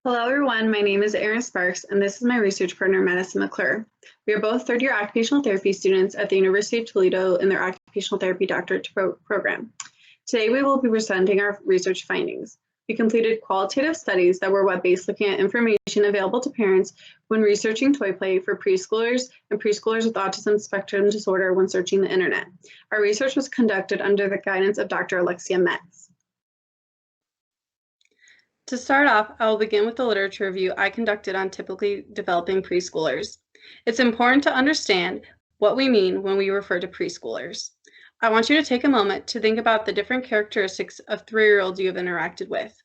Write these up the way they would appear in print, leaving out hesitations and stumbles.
Hello, everyone. My name is Erin Sparks, and this is my research partner, Madison McClure. We are both third-year occupational therapy students at the University of Toledo in their occupational therapy doctorate program. Today, we will be presenting our research findings. We completed qualitative studies that were web-based, looking at information available to parents when researching toy play for preschoolers and preschoolers with autism spectrum disorder when searching the internet. Our research was conducted under the guidance of Dr. Alexia Metz. To start off, I will begin with the literature review I conducted on typically developing preschoolers. It's important to understand what we mean when we refer to preschoolers. I want you to take a moment to think about the different characteristics of 3-year-olds you have interacted with.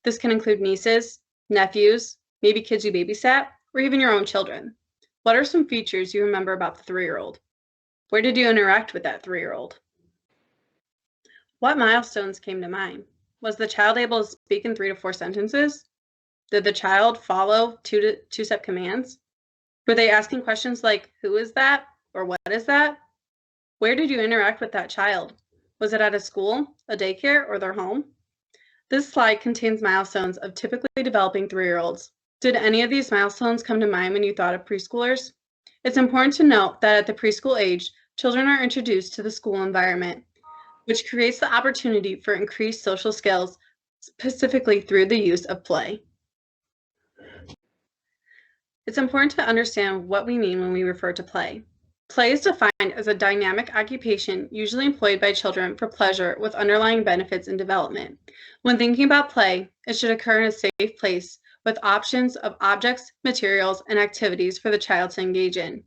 This can include nieces, nephews, maybe kids you babysat, or even your own children. What are some features you remember about the 3-year-old? Where did you interact with that 3-year-old? What milestones came to mind? Was the child able to speak in 3 to 4 sentences? Did the child follow two-step commands? Were they asking questions like, who is that? Or what is that? Where did you interact with that child? Was it at a school, a daycare, or their home? This slide contains milestones of typically developing 3-year-olds. Did any of these milestones come to mind when you thought of preschoolers? It's important to note that at the preschool age, children are introduced to the school environment, which creates the opportunity for increased social skills, specifically through the use of play. It's important to understand what we mean when we refer to play. Play is defined as a dynamic occupation usually employed by children for pleasure with underlying benefits in development. When thinking about play, it should occur in a safe place with options of objects, materials, and activities for the child to engage in.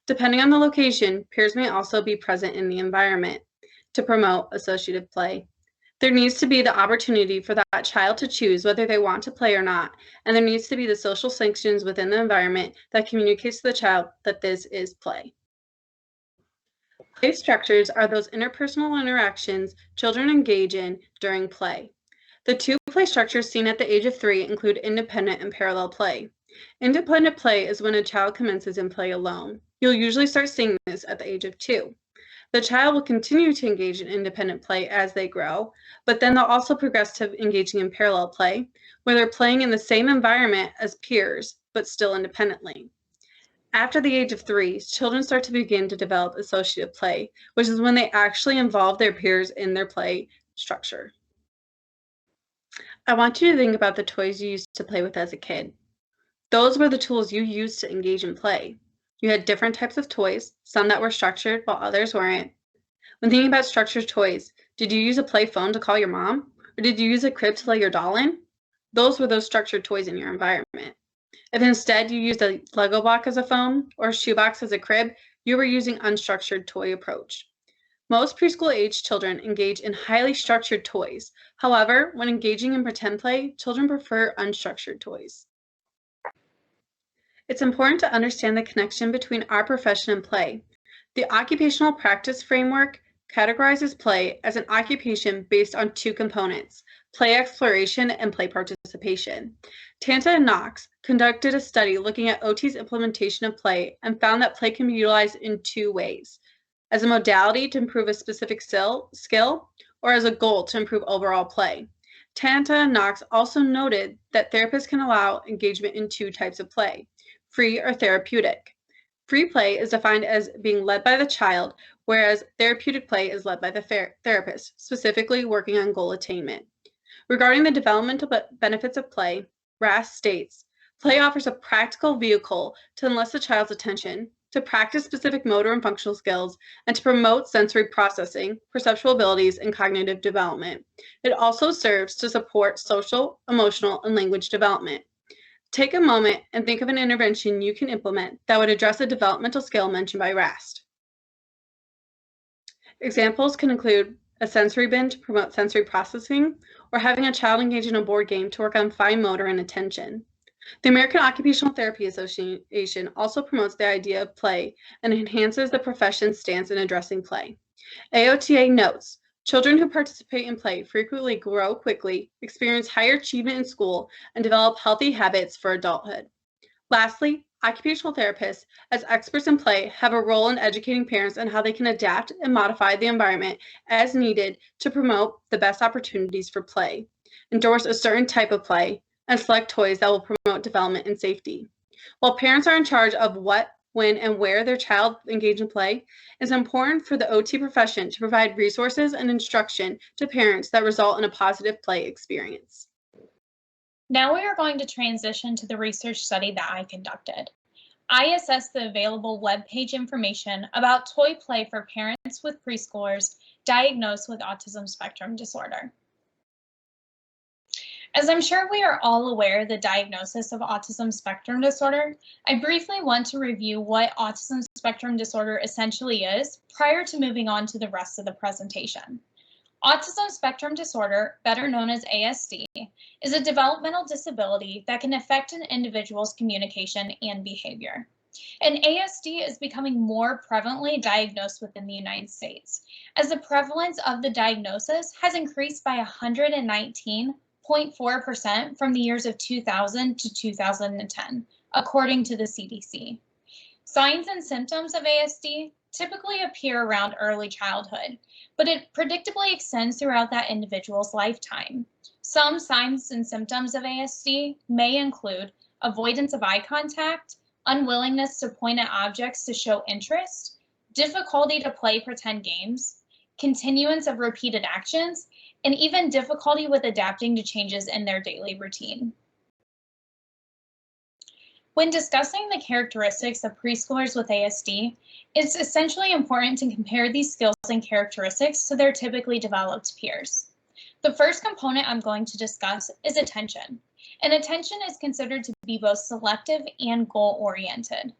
Depending on the location, peers may also be present in the environment to promote associative play. There needs to be the opportunity for that child to choose whether they want to play or not, and there needs to be the social sanctions within the environment that communicates to the child that this is play. Play structures are those interpersonal interactions children engage in during play. The 2 play structures seen at the age of 3 include independent and parallel play. Independent play is when a child commences in play alone. You'll usually start seeing this at the age of 2. The child will continue to engage in independent play as they grow, but then they'll also progress to engaging in parallel play, where they're playing in the same environment as peers, but still independently. After the age of 3, children start to begin to develop associative play, which is when they actually involve their peers in their play structure. I want you to think about the toys you used to play with as a kid. Those were the tools you used to engage in play. You had different types of toys, some that were structured while others weren't. When thinking about structured toys, did you use a play phone to call your mom? Or did you use a crib to lay your doll in? Those were those structured toys in your environment. If instead you used a Lego block as a phone or a shoebox as a crib, you were using unstructured toy approach. Most preschool-age children engage in highly structured toys. However, when engaging in pretend play, children prefer unstructured toys. It's important to understand the connection between our profession and play. The occupational practice framework categorizes play as an occupation based on 2 components, play exploration and play participation. Tanta and Knox conducted a study looking at OT's implementation of play and found that play can be utilized in 2 ways, as a modality to improve a specific skill or as a goal to improve overall play. Tanta and Knox also noted that therapists can allow engagement in 2 types of play, free or therapeutic. Free play is defined as being led by the child, whereas therapeutic play is led by the therapist, specifically working on goal attainment. Regarding the developmental benefits of play, Rass states, play offers a practical vehicle to enlist the child's attention, to practice specific motor and functional skills, and to promote sensory processing, perceptual abilities, and cognitive development. It also serves to support social, emotional, and language development. Take a moment and think of an intervention you can implement that would address a developmental skill mentioned by Rast. Examples can include a sensory bin to promote sensory processing, or having a child engage in a board game to work on fine motor and attention. The American Occupational Therapy Association also promotes the idea of play and enhances the profession's stance in addressing play. AOTA notes, children who participate in play frequently grow quickly, experience higher achievement in school, and develop healthy habits for adulthood. Lastly, occupational therapists, as experts in play, have a role in educating parents on how they can adapt and modify the environment as needed to promote the best opportunities for play, endorse a certain type of play, and select toys that will promote development and safety. While parents are in charge of what, when, and where their child engage in play, it's important for the OT profession to provide resources and instruction to parents that result in a positive play experience. Now we are going to transition to the research study that I conducted. I assessed the available webpage information about toy play for parents with preschoolers diagnosed with autism spectrum disorder. As I'm sure we are all aware of the diagnosis of autism spectrum disorder, I briefly want to review what autism spectrum disorder essentially is prior to moving on to the rest of the presentation. Autism spectrum disorder, better known as ASD, is a developmental disability that can affect an individual's communication and behavior. And ASD is becoming more prevalently diagnosed within the United States, as the prevalence of the diagnosis has increased by 119.4% from the years of 2000 to 2010, according to the CDC. Signs and symptoms of ASD typically appear around early childhood, but it predictably extends throughout that individual's lifetime. Some signs and symptoms of ASD may include avoidance of eye contact, unwillingness to point at objects to show interest, difficulty to play pretend games, continuance of repeated actions, and even difficulty with adapting to changes in their daily routine. When discussing the characteristics of preschoolers with ASD, it's essentially important to compare these skills and characteristics to their typically developed peers. The first component I'm going to discuss is attention, and attention is considered to be both selective and goal-oriented.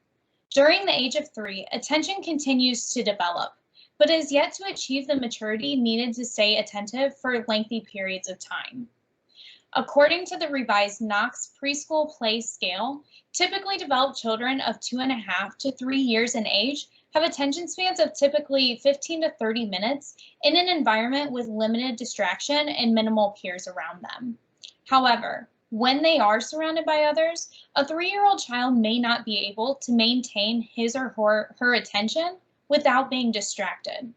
During the age of 3, attention continues to develop, but is yet to achieve the maturity needed to stay attentive for lengthy periods of time. According to the revised Knox Preschool Play Scale, typically developed children of 2.5 to 3 years in age have attention spans of typically 15 to 30 minutes in an environment with limited distraction and minimal peers around them. However, when they are surrounded by others, a 3-year-old child may not be able to maintain his or her attention without being distracted.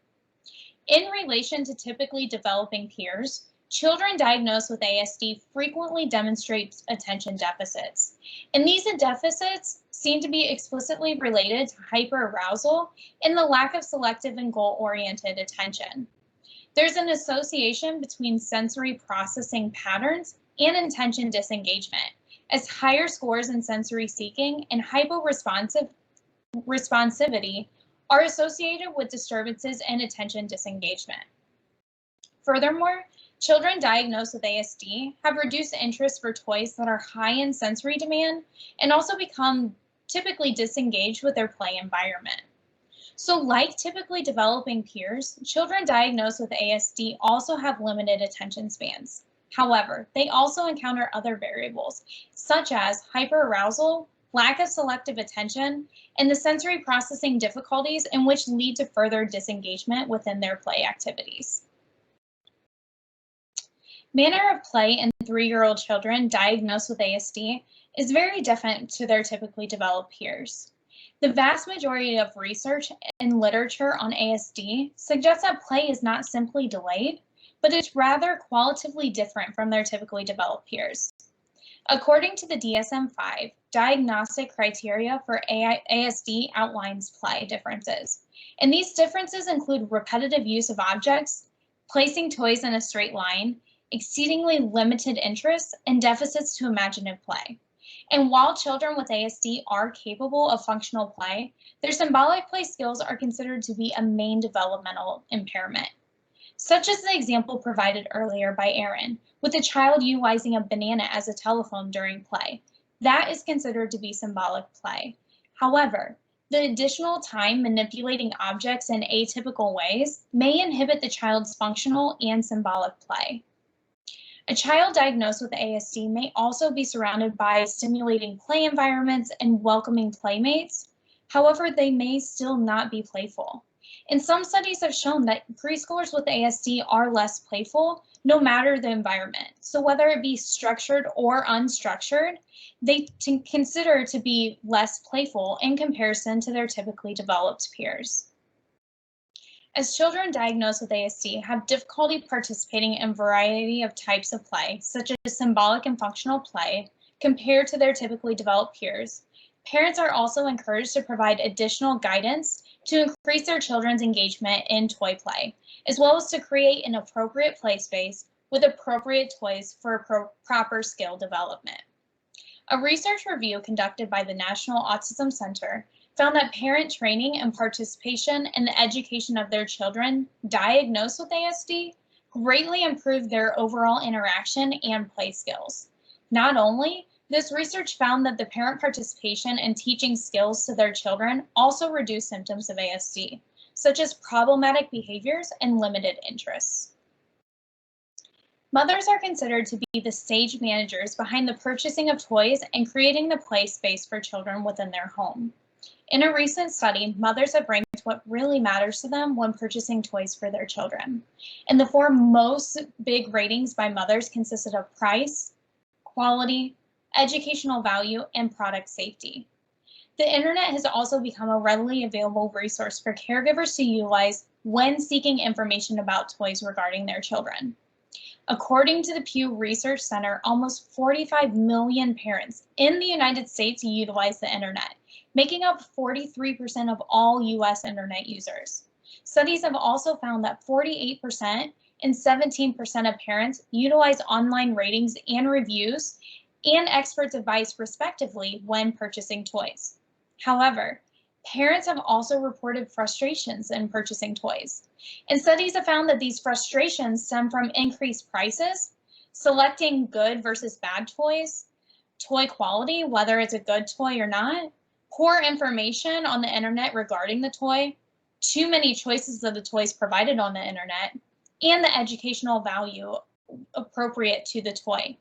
In relation to typically developing peers, children diagnosed with ASD frequently demonstrate attention deficits, and these deficits seem to be explicitly related to hyperarousal and the lack of selective and goal-oriented attention. There's an association between sensory processing patterns and attention disengagement, as higher scores in sensory seeking and hyporesponsivity are associated with disturbances in attention disengagement. Furthermore, children diagnosed with ASD have reduced interest for toys that are high in sensory demand and also become typically disengaged with their play environment. So like typically developing peers, children diagnosed with ASD also have limited attention spans. However, they also encounter other variables, such as hyperarousal, lack of selective attention, and the sensory processing difficulties in which lead to further disengagement within their play activities. Manner of play in 3-year-old children diagnosed with ASD is very different to their typically developed peers. The vast majority of research and literature on ASD suggests that play is not simply delayed, but it's rather qualitatively different from their typically developed peers. According to the DSM-5, diagnostic criteria for ASD outlines play differences, and these differences include repetitive use of objects, placing toys in a straight line, exceedingly limited interest, and deficits to imaginative play. And while children with ASD are capable of functional play, their symbolic play skills are considered to be a main developmental impairment, such as the example provided earlier by Aaron, with a child utilizing a banana as a telephone during play. That is considered to be symbolic play. However, the additional time manipulating objects in atypical ways may inhibit the child's functional and symbolic play. A child diagnosed with ASD may also be surrounded by stimulating play environments and welcoming playmates. However, they may still not be playful. And some studies have shown that preschoolers with ASD are less playful no matter the environment. So whether it be structured or unstructured, they consider to be less playful in comparison to their typically developed peers. as children diagnosed with ASD have difficulty participating in a variety of types of play, such as symbolic and functional play, compared to their typically developed peers, parents are also encouraged to provide additional guidance to increase their children's engagement in toy play, as well as to create an appropriate play space with appropriate toys for proper skill development. A research review conducted by the National Autism Center found that parent training and participation in the education of their children diagnosed with ASD greatly improved their overall interaction and play skills. Not only, this research found that the parent participation in teaching skills to their children also reduced symptoms of ASD, such as problematic behaviors and limited interests. Mothers are considered to be the stage managers behind the purchasing of toys and creating the play space for children within their home. In a recent study, mothers have ranked what really matters to them when purchasing toys for their children. And the four most big ratings by mothers consisted of price, quality, educational value, and product safety. The internet has also become a readily available resource for caregivers to utilize when seeking information about toys regarding their children. According to the Pew Research Center, almost 45 million parents in the United States utilize the internet, making up 43% of all US internet users. Studies have also found that 48% and 17% of parents utilize online ratings and reviews and experts' advice respectively when purchasing toys. However, parents have also reported frustrations in purchasing toys. And studies have found that these frustrations stem from increased prices, selecting good versus bad toys, toy quality, whether it's a good toy or not, poor information on the internet regarding the toy, too many choices of the toys provided on the internet, and the educational value appropriate to the toy.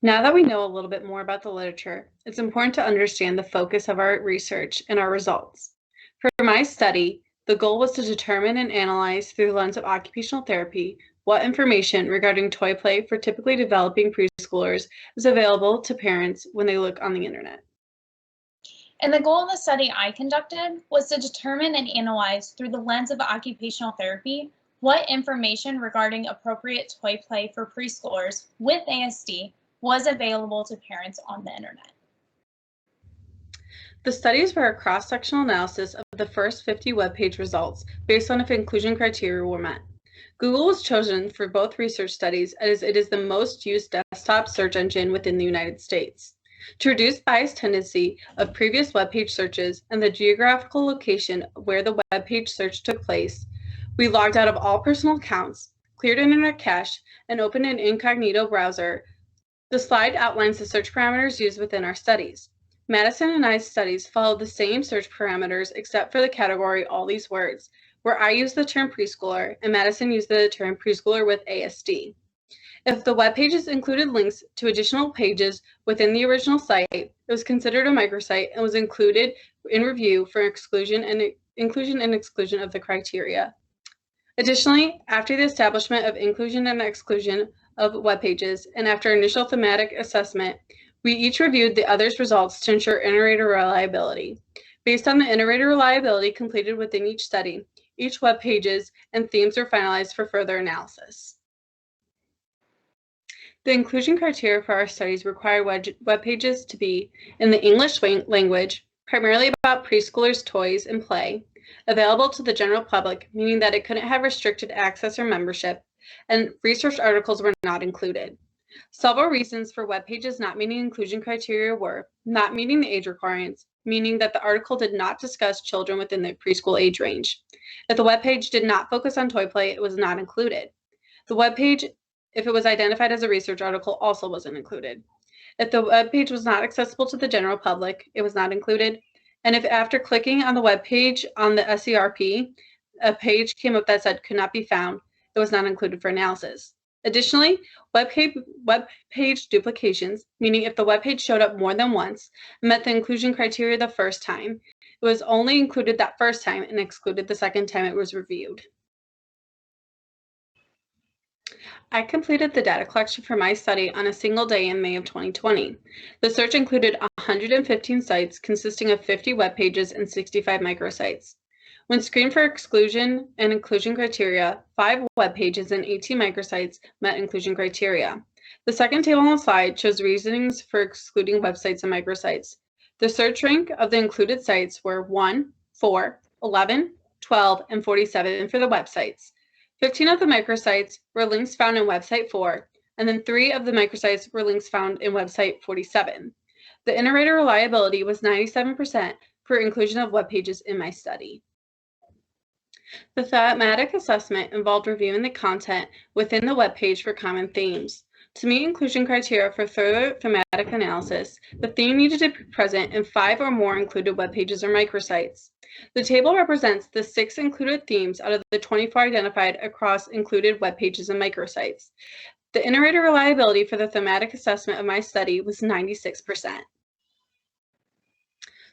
Now that we know a little bit more about the literature, it's important to understand the focus of our research and our results. For my study, the goal was to determine and analyze through the lens of occupational therapy what information regarding toy play for typically developing preschoolers is available to parents when they look on the internet. And the goal of the study I conducted was to determine and analyze through the lens of occupational therapy what information regarding appropriate toy play for preschoolers with ASD was available to parents on the internet. The studies were a cross-sectional analysis of the first 50 web page results based on if inclusion criteria were met. Google was chosen for both research studies as it is the most used desktop search engine within the United States. To reduce bias tendency of previous web page searches and the geographical location where the web page search took place, we logged out of all personal accounts, cleared internet cache, and opened an incognito browser. The slide outlines the search parameters used within our studies. Madison and I's studies followed the same search parameters except for the category all these words, where I used the term preschooler and Madison used the term preschooler with ASD. If the web pages included links to additional pages within the original site, it was considered a microsite and was included in review for inclusion and exclusion of the criteria. Additionally, after the establishment of inclusion and exclusion of web pages, and after initial thematic assessment, we each reviewed the others' results to ensure iterator reliability. Based on the iterator reliability completed within each study, each web pages and themes were finalized for further analysis. The inclusion criteria for our studies require web pages to be in the English language, primarily about preschoolers' toys and play, available to the general public, meaning that it couldn't have restricted access or membership, and research articles were not included. Several reasons for web pages not meeting inclusion criteria were not meeting the age requirements, meaning that the article did not discuss children within the preschool age range. If the web page did not focus on toy play, it was not included. The web page, if it was identified as a research article, also wasn't included. If the web page was not accessible to the general public, it was not included. And if after clicking on the web page on the SERP, a page came up that said could not be found, it was not included for analysis. Additionally, web page duplications, meaning if the web page showed up more than once and met the inclusion criteria the first time, it was only included that first time and excluded the second time it was reviewed. I completed the data collection for my study on a single day in May of 2020. The search included 115 sites consisting of 50 web pages and 65 microsites. When screened for exclusion and inclusion criteria, 5 web pages and 18 microsites met inclusion criteria. The second table on the slide shows reasonings for excluding websites and microsites. The search rank of the included sites were 1, 4, 11, 12, and 47 for the websites. 15 of the microsites were links found in website 4, and then 3 of the microsites were links found in website 47. The inter-rater reliability was 97% for inclusion of web pages in my study. The thematic assessment involved reviewing the content within the web page for common themes. To meet inclusion criteria for further thematic analysis, the theme needed to be present in 5 or more included web pages or microsites. The table represents the 6 included themes out of the 24 identified across included web pages and microsites. The inter-rater reliability for the thematic assessment of my study was 96%.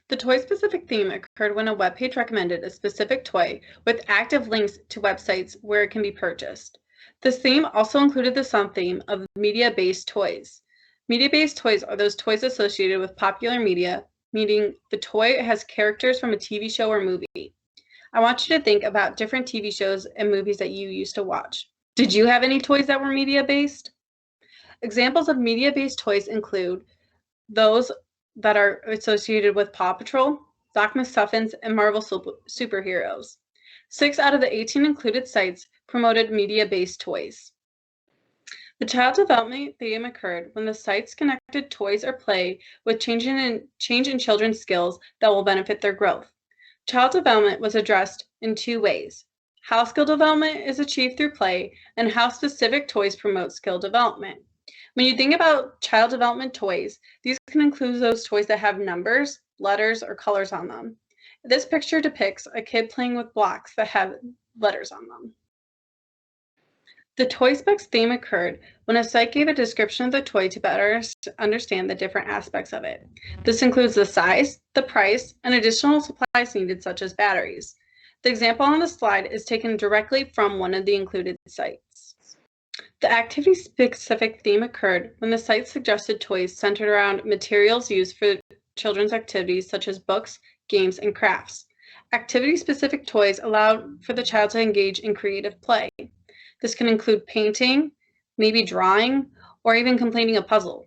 The toy-specific theme occurred when a web page recommended a specific toy with active links to websites where it can be purchased. This theme also included the sub-theme of media-based toys. Media-based toys are those toys associated with popular media, meaning the toy has characters from a TV show or movie. I want you to think about different TV shows and movies that you used to watch. Did you have any toys that were media-based? Examples of media-based toys include those that are associated with Paw Patrol, Doc McStuffins, and Marvel superheroes. 6 out of the 18 included sites promoted media-based toys. The child development theme occurred when the sites connected toys or play with change in children's skills that will benefit their growth. Child development was addressed in 2 ways. How skill development is achieved through play, and how specific toys promote skill development. When you think about child development toys, these can include those toys that have numbers, letters, or colors on them. This picture depicts a kid playing with blocks that have letters on them. The toy specs theme occurred when a site gave a description of the toy to better understand the different aspects of it. This includes the size, the price, and additional supplies needed such as batteries. The example on the slide is taken directly from one of the included sites. The activity-specific theme occurred when the site suggested toys centered around materials used for children's activities such as books, games, and crafts. Activity-specific toys allowed for the child to engage in creative play. This can include painting, maybe drawing, or even completing a puzzle.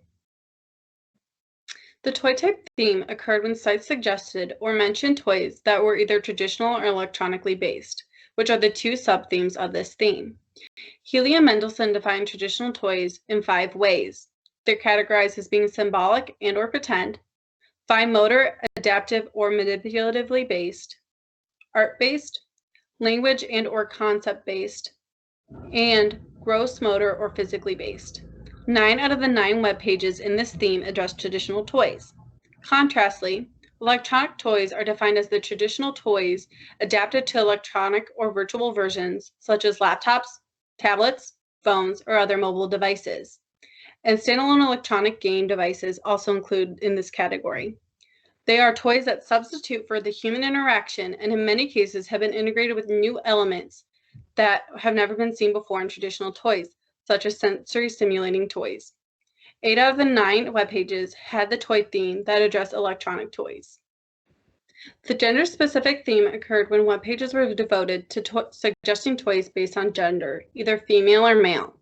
The toy type theme occurred when sites suggested or mentioned toys that were either traditional or electronically based, which are the 2 sub-themes of this theme. Healy and Mendelsohn defined traditional toys in 5 ways. They're categorized as being symbolic and or pretend, fine motor, adaptive, or manipulatively based, art-based, language and or concept-based, and gross motor or physically based. 9 out of the 9 web pages in this theme address traditional toys. Contrastly, electronic toys are defined as the traditional toys adapted to electronic or virtual versions, such as laptops, tablets, phones, or other mobile devices. And standalone electronic game devices also include in this category. They are toys that substitute for the human interaction and in many cases have been integrated with new elements that have never been seen before in traditional toys, such as sensory stimulating toys. 8 out of the 9 web pages had the toy theme that addressed electronic toys. The gender-specific theme occurred when web pages were devoted to suggesting toys based on gender, either female or male.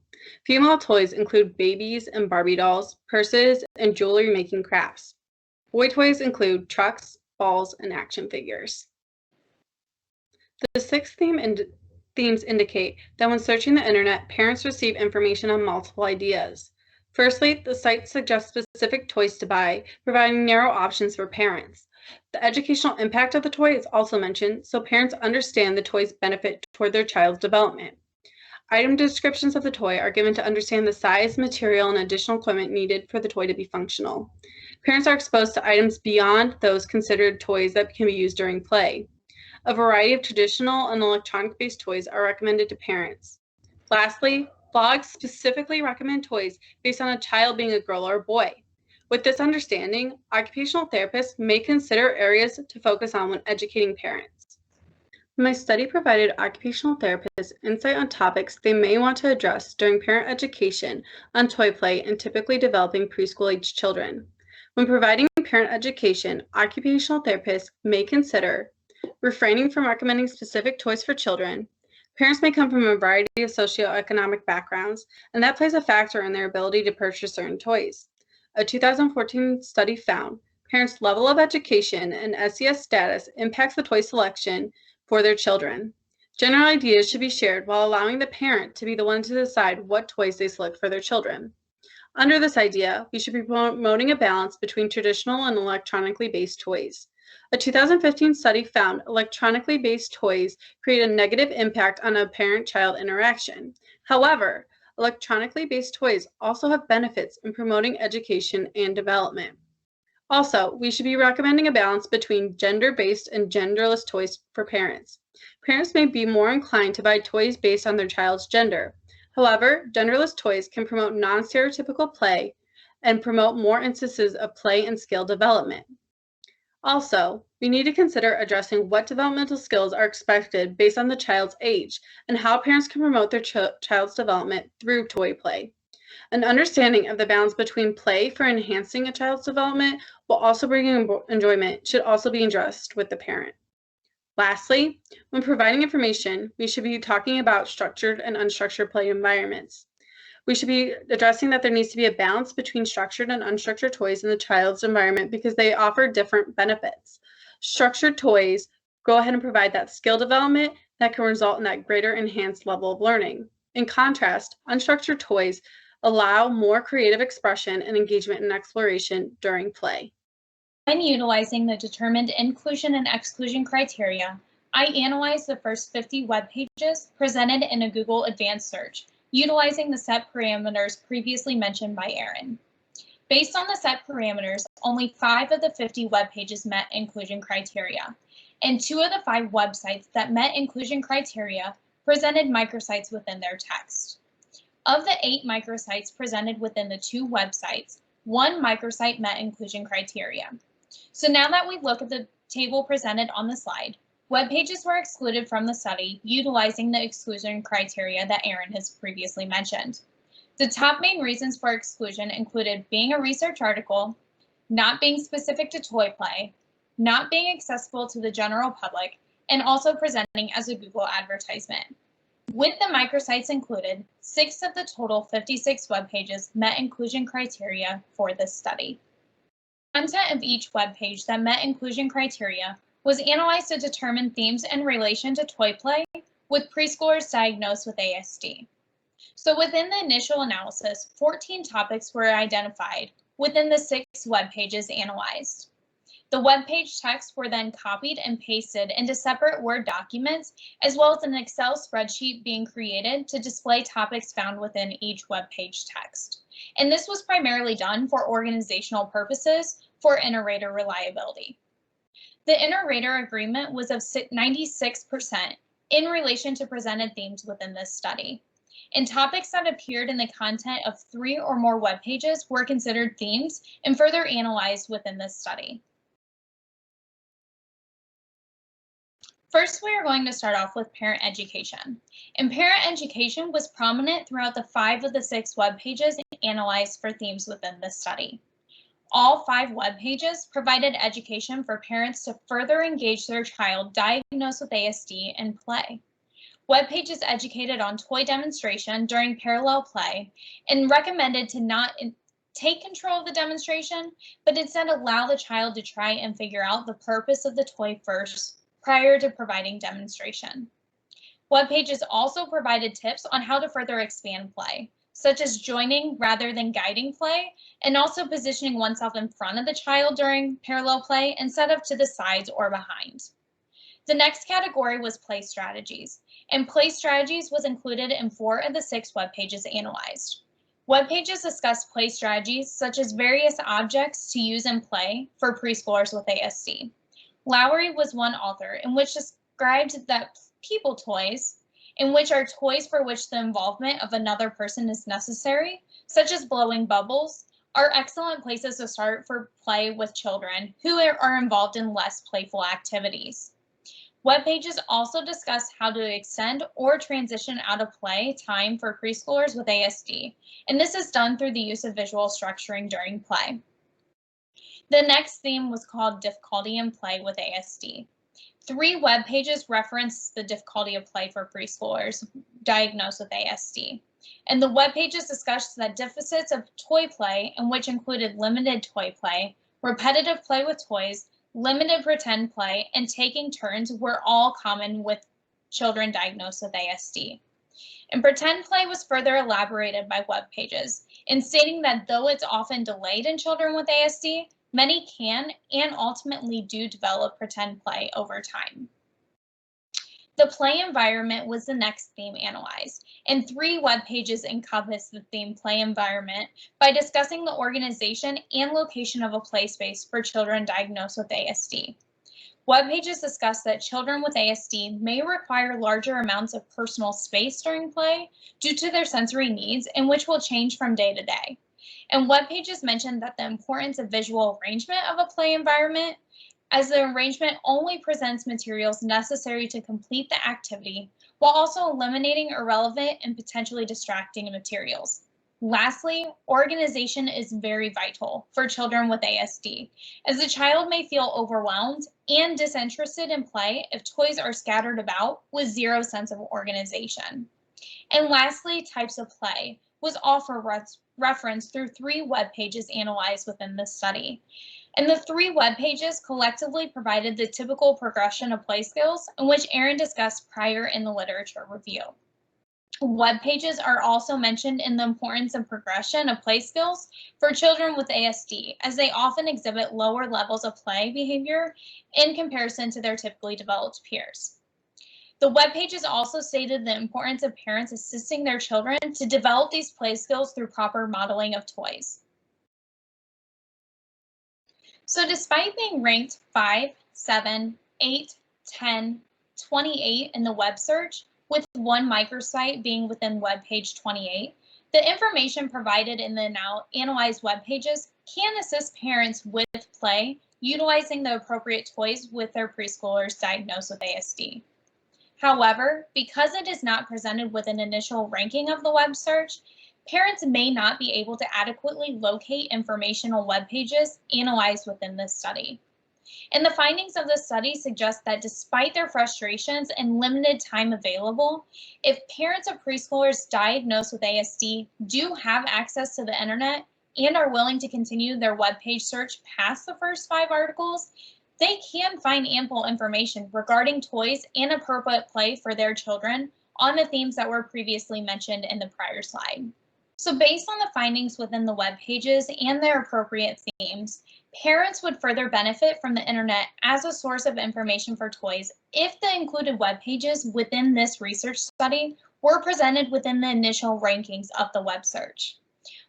Female toys include babies and Barbie dolls, purses, and jewelry-making crafts. Boy toys include trucks, balls, and action figures. The 6 themes indicate that when searching the internet, parents receive information on multiple ideas. Firstly, the site suggests specific toys to buy, providing narrow options for parents. The educational impact of the toy is also mentioned, so parents understand the toy's benefit toward their child's development. Item descriptions of the toy are given to understand the size, material, and additional equipment needed for the toy to be functional. Parents are exposed to items beyond those considered toys that can be used during play. A variety of traditional and electronic-based toys are recommended to parents. Lastly, blogs specifically recommend toys based on a child being a girl or a boy. With this understanding, occupational therapists may consider areas to focus on when educating parents. My study provided occupational therapists insight on topics they may want to address during parent education on toy play and typically developing preschool-age children. When providing parent education, occupational therapists may consider refraining from recommending specific toys for children. Parents may come from a variety of socioeconomic backgrounds, and that plays a factor in their ability to purchase certain toys. A 2014 study found parents' level of education and SES status impacts the toy selection for their children. General ideas should be shared while allowing the parent to be the one to decide what toys they select for their children. Under this idea, we should be promoting a balance between traditional and electronically based toys. A 2015 study found electronically based toys create a negative impact on a parent-child interaction. However, electronically based toys also have benefits in promoting education and development. Also, we should be recommending a balance between gender-based and genderless toys for parents. Parents may be more inclined to buy toys based on their child's gender. However, genderless toys can promote non-stereotypical play and promote more instances of play and skill development. Also, we need to consider addressing what developmental skills are expected based on the child's age and how parents can promote their child's development through toy play. An understanding of the balance between play for enhancing a child's development while also bringing enjoyment should also be addressed with the parent. Lastly, when providing information, we should be talking about structured and unstructured play environments. We should be addressing that there needs to be a balance between structured and unstructured toys in the child's environment because they offer different benefits. Structured toys go ahead and provide that skill development that can result in that greater enhanced level of learning. In contrast, unstructured toys allow more creative expression and engagement and exploration during play. When utilizing the determined inclusion and exclusion criteria, I analyzed the first 50 web pages presented in a Google Advanced Search, utilizing the set parameters previously mentioned by Erin. Based on the set parameters, only 5 of the 50 web pages met inclusion criteria, and 2 of the 5 websites that met inclusion criteria presented microsites within their text. Of the 8 microsites presented within the 2 websites, 1 microsite met inclusion criteria. So now that we look at the table presented on the slide, web pages were excluded from the study utilizing the exclusion criteria that Erin has previously mentioned. The top main reasons for exclusion included being a research article, not being specific to toy play, not being accessible to the general public, and also presenting as a Google advertisement. With the microsites included, 6 of the total 56 web pages met inclusion criteria for this study. Content of each web page that met inclusion criteria was analyzed to determine themes in relation to toy play with preschoolers diagnosed with ASD. So within the initial analysis, 14 topics were identified within the 6 web pages analyzed. The web page texts were then copied and pasted into separate Word documents, as well as an Excel spreadsheet being created to display topics found within each web page text. And this was primarily done for organizational purposes for inter-rater reliability. The inter-rater agreement was of 96% in relation to presented themes within this study. And topics that appeared in the content of 3 or more web pages were considered themes and further analyzed within this study. First, we are going to start off with parent education. And parent education was prominent throughout the 5 of the 6 web pages analyzed for themes within this study. All 5 web pages provided education for parents to further engage their child diagnosed with ASD in play. Web pages educated on toy demonstration during parallel play and recommended to not take control of the demonstration, but instead allow the child to try and figure out the purpose of the toy first prior to providing demonstration. Web pages also provided tips on how to further expand play, such as joining rather than guiding play, and also positioning oneself in front of the child during parallel play instead of to the sides or behind. The next category was play strategies, and play strategies was included in 4 of the 6 web pages analyzed. Web pages discussed play strategies such as various objects to use in play for preschoolers with ASD. Lowry was one author in which described that people toys, in which are toys for which the involvement of another person is necessary, such as blowing bubbles, are excellent places to start for play with children who are involved in less playful activities. Web pages also discuss how to extend or transition out of play time for preschoolers with ASD, and this is done through the use of visual structuring during play. The next theme was called Difficulty in Play with ASD. 3 web pages reference the difficulty of play for preschoolers diagnosed with ASD. And the web pages discussed that deficits of toy play, in which included limited toy play, repetitive play with toys, limited pretend play, and taking turns were all common with children diagnosed with ASD. And pretend play was further elaborated by web pages in stating that though it's often delayed in children with ASD, many can and ultimately do develop pretend play over time. The play environment was the next theme analyzed, and 3 web pages encompass the theme play environment by discussing the organization and location of a play space for children diagnosed with ASD. Web pages discuss that children with ASD may require larger amounts of personal space during play due to their sensory needs, and which will change from day to day. And web pages mention that the importance of visual arrangement of a play environment, as the arrangement only presents materials necessary to complete the activity, while also eliminating irrelevant and potentially distracting materials. Lastly, organization is very vital for children with ASD, as the child may feel overwhelmed and disinterested in play if toys are scattered about with zero sense of organization. And lastly, types of play was also referenced through 3 web pages analyzed within this study. And the 3 web pages collectively provided the typical progression of play skills, in which Erin discussed prior in the literature review. Web pages are also mentioned in the importance of progression of play skills for children with ASD, as they often exhibit lower levels of play behavior in comparison to their typically developed peers. The web pages also stated the importance of parents assisting their children to develop these play skills through proper modeling of toys. So despite being ranked 5, 7, 8, 10, 28 in the web search, with one microsite being within web page 28, the information provided in the now analyzed web pages can assist parents with play, utilizing the appropriate toys with their preschoolers diagnosed with ASD. However, because it is not presented with an initial ranking of the web search, parents may not be able to adequately locate informational web pages analyzed within this study. And the findings of the study suggest that despite their frustrations and limited time available, if parents of preschoolers diagnosed with ASD do have access to the internet and are willing to continue their web page search past the first 5 articles, they can find ample information regarding toys and appropriate play for their children on the themes that were previously mentioned in the prior slide. So based on the findings within the web pages and their appropriate themes, parents would further benefit from the internet as a source of information for toys if the included web pages within this research study were presented within the initial rankings of the web search.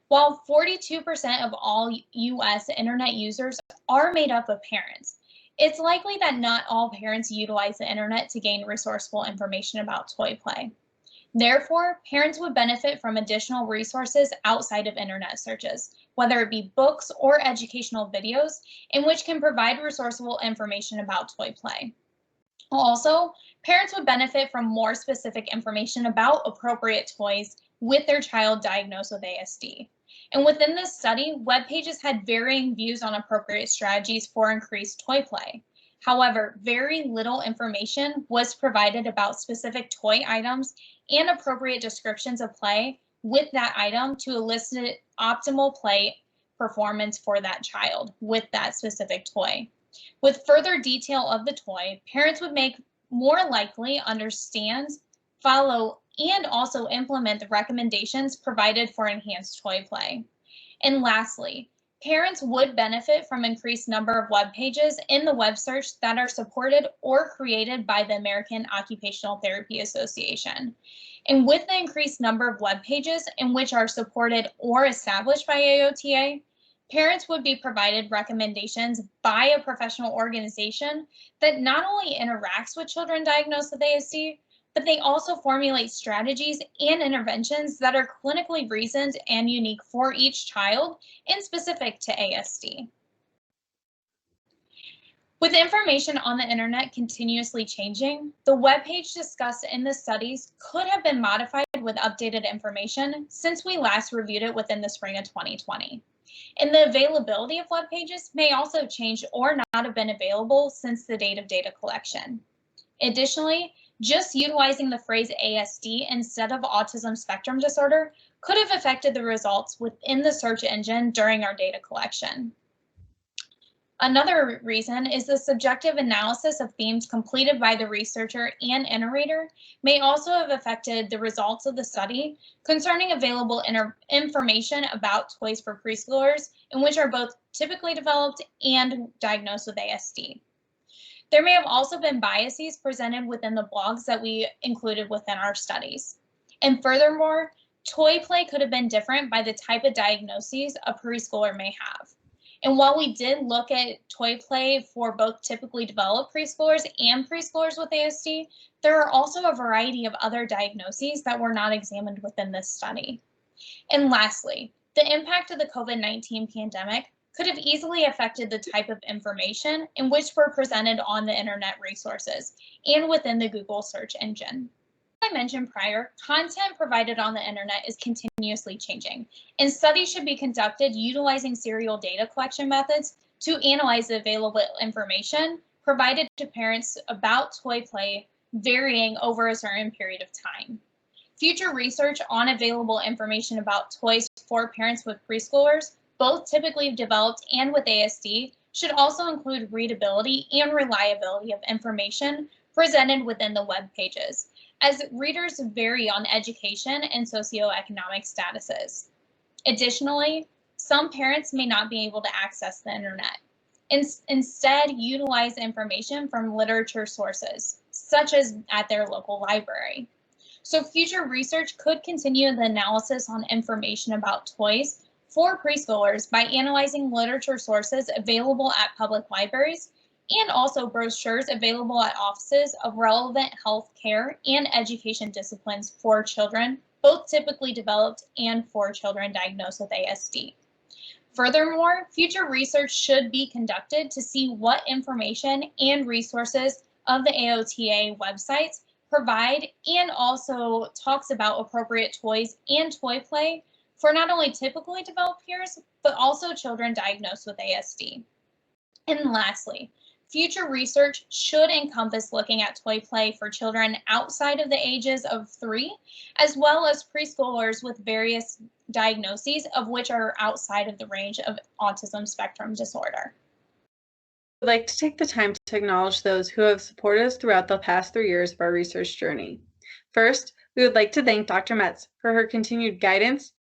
While 42% of all US internet users are made up of parents, it's likely that not all parents utilize the internet to gain resourceful information about toy play. Therefore, parents would benefit from additional resources outside of internet searches, whether it be books or educational videos, in which can provide resourceful information about toy play. Also, parents would benefit from more specific information about appropriate toys with their child diagnosed with ASD. And within this study, web pages had varying views on appropriate strategies for increased toy play. However, very little information was provided about specific toy items and appropriate descriptions of play with that item to elicit optimal play performance for that child with that specific toy. With further detail of the toy, parents would make more likely understand, follow, and also implement the recommendations provided for enhanced toy play. And lastly, parents would benefit from increased number of web pages in the web search that are supported or created by the American Occupational Therapy Association. And with the increased number of web pages in which are supported or established by AOTA, parents would be provided recommendations by a professional organization that not only interacts with children diagnosed with ASD, but they also formulate strategies and interventions that are clinically reasoned and unique for each child and specific to ASD. With information on the internet continuously changing, the webpage discussed in the studies could have been modified with updated information since we last reviewed it within the spring of 2020. And the availability of web pages may also change or not have been available since the date of data collection. Additionally, just utilizing the phrase ASD instead of autism spectrum disorder could have affected the results within the search engine during our data collection. Another reason is the subjective analysis of themes completed by the researcher and narrator may also have affected the results of the study concerning available information about toys for preschoolers, in which are both typically developed and diagnosed with ASD. There may have also been biases presented within the blogs that we included within our studies. And furthermore, toy play could have been different by the type of diagnoses a preschooler may have. And while we did look at toy play for both typically developed preschoolers and preschoolers with ASD, there are also a variety of other diagnoses that were not examined within this study. And lastly, the impact of the COVID-19 pandemic could have easily affected the type of information in which were presented on the internet resources and within the Google search engine. As I mentioned prior, content provided on the internet is continuously changing, and studies should be conducted utilizing serial data collection methods to analyze the available information provided to parents about toy play varying over a certain period of time. Future research on available information about toys for parents with preschoolers, both typically developed and with ASD, should also include readability and reliability of information presented within the web pages, as readers vary on education and socioeconomic statuses. Additionally, some parents may not be able to access the internet. Instead, utilize information from literature sources, such as at their local library. So future research could continue the analysis on information about toys for preschoolers by analyzing literature sources available at public libraries and also brochures available at offices of relevant health care and education disciplines for children, both typically developed and for children diagnosed with ASD. Furthermore, future research should be conducted to see what information and resources of the AOTA websites provide and also talks about appropriate toys and toy play for not only typically developed peers, but also children diagnosed with ASD. And lastly, future research should encompass looking at toy play for children outside of the ages of 3, as well as preschoolers with various diagnoses of which are outside of the range of autism spectrum disorder. I'd like to take the time to acknowledge those who have supported us throughout the past 3 years of our research journey. First, we would like to thank Dr. Metz for her continued guidance,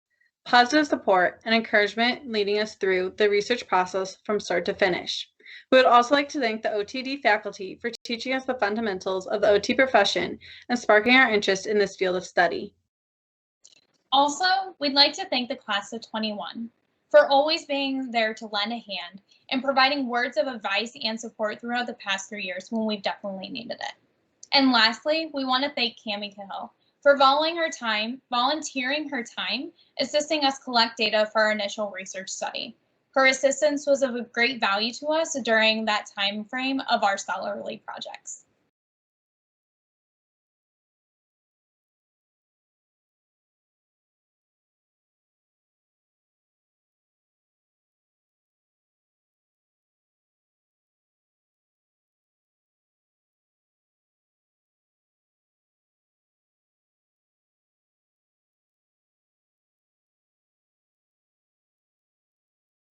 positive support, and encouragement leading us through the research process from start to finish. We would also like to thank the OTD faculty for teaching us the fundamentals of the OT profession and sparking our interest in this field of study. Also, we'd like to thank the class of 21 for always being there to lend a hand and providing words of advice and support throughout the past 3 years when we've definitely needed it. And lastly, we want to thank Cami Cahill for volunteering her time, assisting us collect data for our initial research study. Her assistance was of great value to us during that time frame of our scholarly projects.